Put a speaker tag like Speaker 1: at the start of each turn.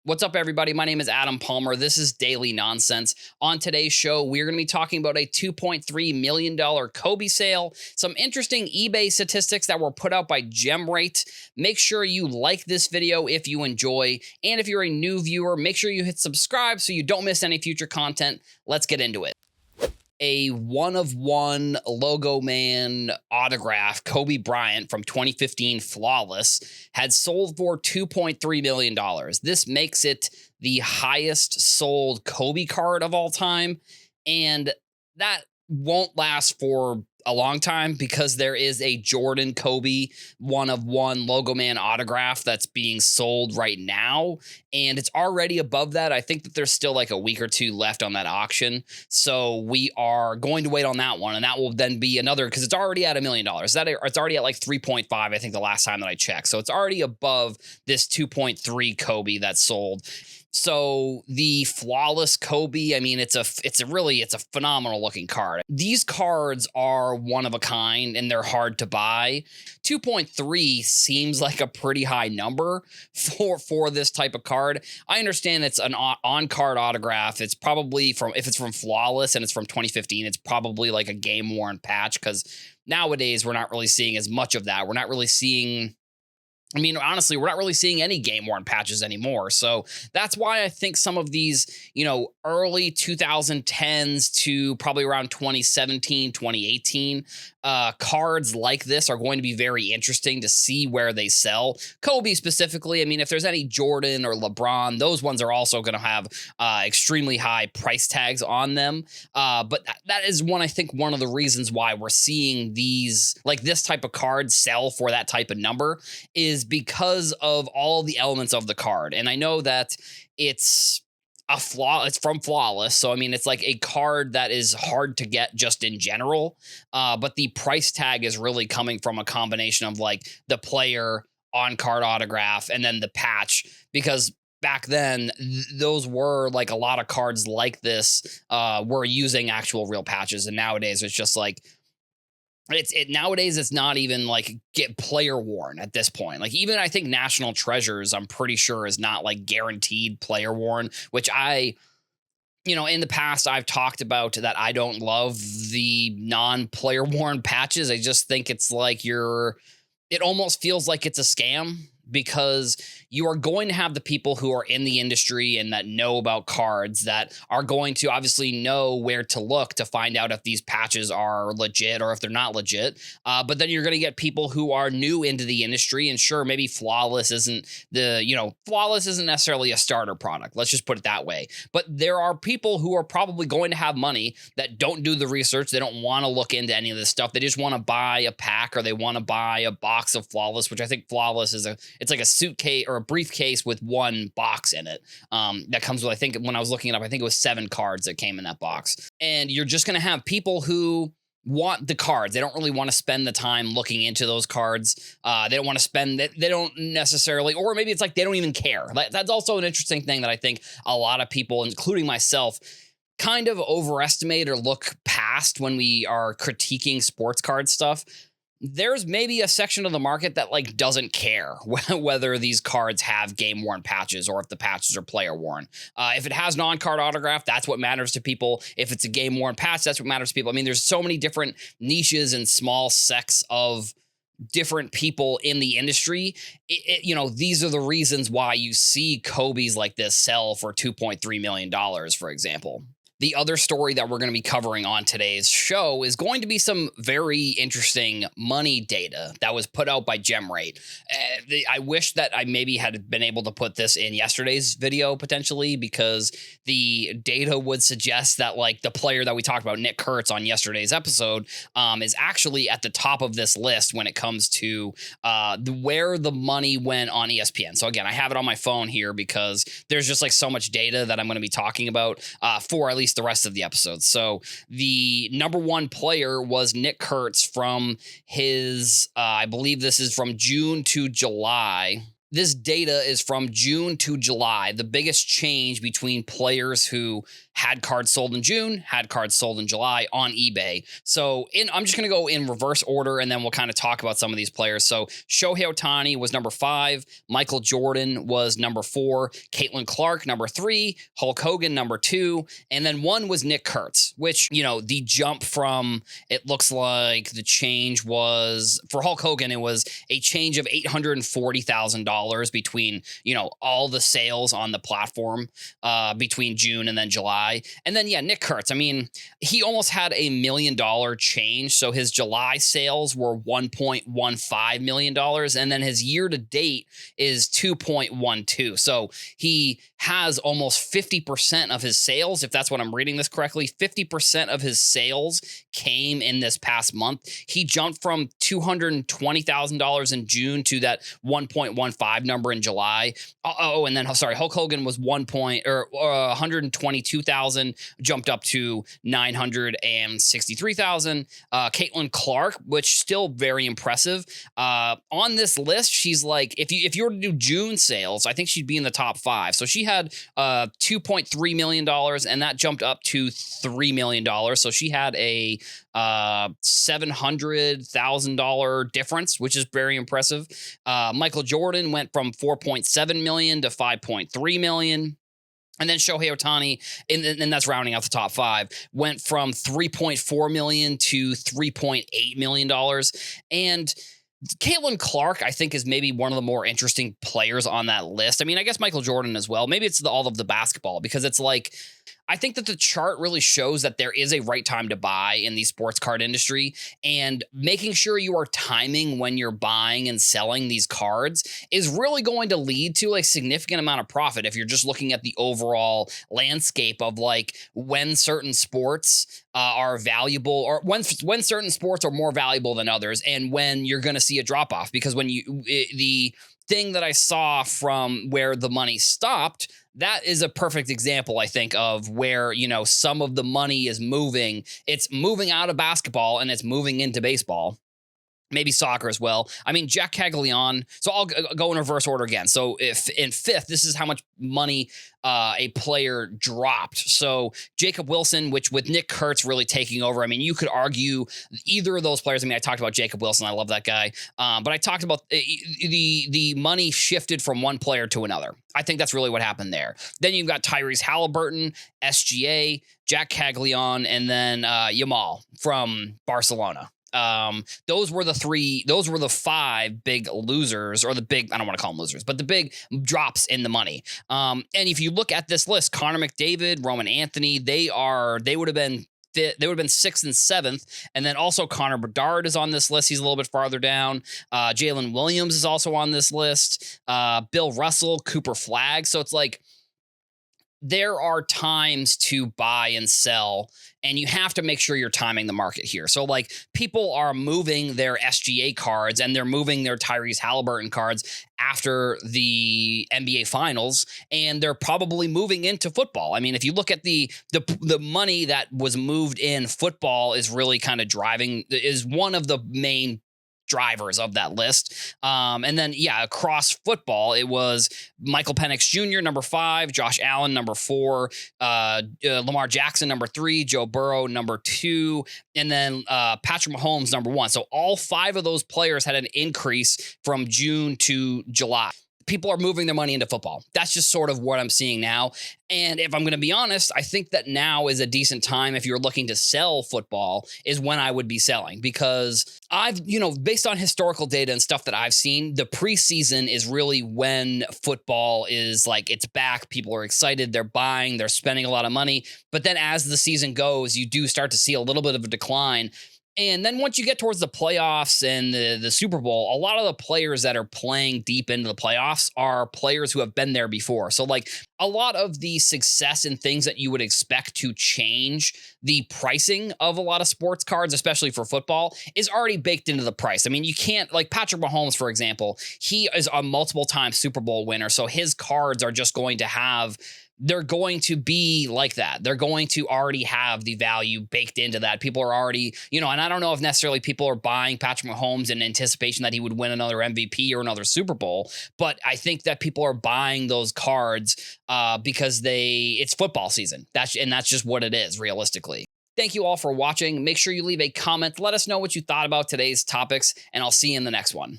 Speaker 1: What's up, everybody? My name is Adam Palmer. This is Daily Nonsense. On today's show, we're going to be talking about a $2.3 million Kobe sale, some interesting eBay statistics that were put out by GemRate. Make sure you like this video if you enjoy. And if you're a new viewer, make sure you hit subscribe so you don't miss any future content. Let's get into it. A one-of-one Logo Man autograph, Kobe Bryant from 2015 Flawless, had sold for $2.3 million. This makes it the highest sold Kobe card of all time, and that won't last for a long time because there is a Jordan Kobe one-of-one Logo Man autograph that's being sold right now, and it's already above that. I think that there's still like a week or two left on that auction, so we are going to wait on that one, and that will then be another, because it's already at $1 million. It's already at like 3.5, I think, the last time that I checked, so it's already above this 2.3 Kobe that's sold. So the Flawless Kobe, I mean, it's a phenomenal looking card. These cards are one of a kind and they're hard to buy. 2.3 seems like a pretty high number for this type of card. I understand it's an on-card autograph. It's probably if it's from Flawless and it's from 2015, it's probably like a game-worn patch, because nowadays we're not really seeing as much of that. We're not really seeing, I mean, honestly, we're not really seeing any game-worn patches anymore. So that's why I think some of these, early 2010s to probably around 2017, 2018 cards like this are going to be very interesting to see where they sell. Kobe specifically, I mean, if there's any Jordan or LeBron, those ones are also going to have extremely high price tags on them. But that is I think one of the reasons why we're seeing these, like this type of card, sell for that type of number is because of all the elements of the card. And I know that it's from Flawless, so I mean, it's like a card that is hard to get just in general, but the price tag is really coming from a combination of like the player, on card autograph, and then the patch, because back then those were like a lot of cards like this were using actual real patches, and nowadays it's just like nowadays it's not even like get player worn at this point. Like, even I think National Treasures, I'm pretty sure, is not like guaranteed player worn, which in the past I've talked about that I don't love the non-player worn patches. I just think it's like it almost feels like it's a scam, because you are going to have the people who are in the industry and that know about cards that are going to obviously know where to look to find out if these patches are legit or if they're not legit. But then you're going to get people who are new into the industry, and sure, maybe Flawless isn't necessarily a starter product. Let's just put it that way. But there are people who are probably going to have money that don't do the research. They don't want to look into any of this stuff. They just want to buy a pack, or they want to buy a box of Flawless, which I think Flawless it's like a suitcase or a briefcase with one box in it. That comes with, I think when I was looking it up, I think it was 7 cards that came in that box. And you're just going to have people who want the cards. They don't really want to spend the time looking into those cards. They don't want to they don't necessarily, or maybe it's like they don't even care. That's also an interesting thing that I think a lot of people, including myself, kind of overestimate or look past when we are critiquing sports card stuff. There's maybe a section of the market that like doesn't care whether these cards have game worn patches or if the patches are player worn. If it has non-card autograph, that's what matters to people. If it's a game worn patch, that's what matters to people. I mean, there's so many different niches and small sects of different people in the industry. These are the reasons why you see Kobe's like this sell for $2.3 million, for example. The other story that we're going to be covering on today's show is going to be some very interesting money data that was put out by GemRate. I wish that I maybe had been able to put this in yesterday's video potentially, because the data would suggest that like the player that we talked about, Nick Kurtz, on yesterday's episode, is actually at the top of this list when it comes to where the money went on ESPN. So again, I have it on my phone here because there's just like so much data that I'm going to be talking about for at least the rest of the episode. So the number one player was Nick Kurtz from his, I believe this is from June to July. This data is from June to July, the biggest change between players who had cards sold in June, had cards sold in July on eBay. So I'm just going to go in reverse order, and then we'll kind of talk about some of these players. So Shohei Ohtani was number 5. Michael Jordan was number 4. Caitlin Clark, number 3. Hulk Hogan, number 2. And then 1 was Nick Kurtz, which, the jump from, it looks like the change was, for Hulk Hogan, it was a change of $840,000 between, all the sales on the platform between June and then July. And then, Nick Kurtz, he almost had $1 million change. So his July sales were $1.15 million. And then his year to date is 2.12. So he has almost 50% of his sales, if that's what I'm reading this correctly, 50% of his sales came in this past month. He jumped from $220,000 in June to that 1.15 number in July. And then Hulk Hogan was 122,000, jumped up to 963,000. Caitlin Clark, which still very impressive. On this list, she's like, if you were to do June sales, I think she'd be in the top 5. So she had $2.3 million, and that jumped up to $3 million. So she had a $700,000 difference, which is very impressive. Michael Jordan went from 4.7 million to 5.3 million. And then Shohei Ohtani, and that's rounding out the top 5, went from 3.4 million to $3.8 million. And Caitlin Clark, I think, is maybe one of the more interesting players on that list. I guess Michael Jordan as well. Maybe it's all of the basketball, because it's like, I think that the chart really shows that there is a right time to buy in the sports card industry, and making sure you are timing when you're buying and selling these cards is really going to lead to a significant amount of profit if you're just looking at the overall landscape of like when certain sports are valuable, or when certain sports are more valuable than others, and when you're going to see a drop off. Because the thing that I saw from where the money stopped, that is a perfect example, I think, of where, some of the money is moving. It's moving out of basketball and it's moving into baseball. Maybe soccer as well. Jack Caglione. So I'll go in reverse order again. So if in 5th, this is how much money a player dropped. So Jacob Wilson, which with Nick Kurtz really taking over, you could argue either of those players. I talked about Jacob Wilson. I love that guy. But I talked about the money shifted from one player to another. I think that's really what happened there. Then you've got Tyrese Halliburton, SGA, Jack Caglione, and then Yamal from Barcelona. Those were the 5 big losers, or the big, I don't want to call them losers, but the big drops in the money. And if you look at this list, Connor McDavid, Roman Anthony, they would have been 6th and 7th. And then also Connor Bedard is on this list. He's a little bit farther down. Jalen Williams is also on this list. Bill Russell, Cooper Flagg. So it's like, there are times to buy and sell, and you have to make sure you're timing the market here. So like, people are moving their SGA cards and they're moving their Tyrese Halliburton cards after the NBA finals, and they're probably moving into football. If you look at the money that was moved in football is really kind of is one of the main drivers of that list. And then, across football, it was Michael Penix Jr., number 5, Josh Allen, number 4, Lamar Jackson, number 3, Joe Burrow, number 2, and then Patrick Mahomes, number 1. So all 5 of those players had an increase from June to July. People are moving their money into football. That's just sort of what I'm seeing now. And if I'm going to be honest, I think that now is a decent time, if you're looking to sell football, is when I would be selling, because based on historical data and stuff that I've seen, the preseason is really when football is like, it's back. People are excited. They're buying, they're spending a lot of money. But then as the season goes, you do start to see a little bit of a decline. And then once you get towards the playoffs and the Super Bowl, a lot of the players that are playing deep into the playoffs are players who have been there before. So like, a lot of the success and things that you would expect to change the pricing of a lot of sports cards, especially for football, is already baked into the price. You can't, like Patrick Mahomes, for example, he is a multiple time Super Bowl winner. So his cards are just going to have they're going to be like that. They're going to already have the value baked into that. People are already, and I don't know if necessarily people are buying Patrick Mahomes in anticipation that he would win another MVP or another Super Bowl, but I think that people are buying those cards because it's football season. That's just what it is, realistically. Thank you all for watching. Make sure you leave a comment. Let us know what you thought about today's topics, and I'll see you in the next one.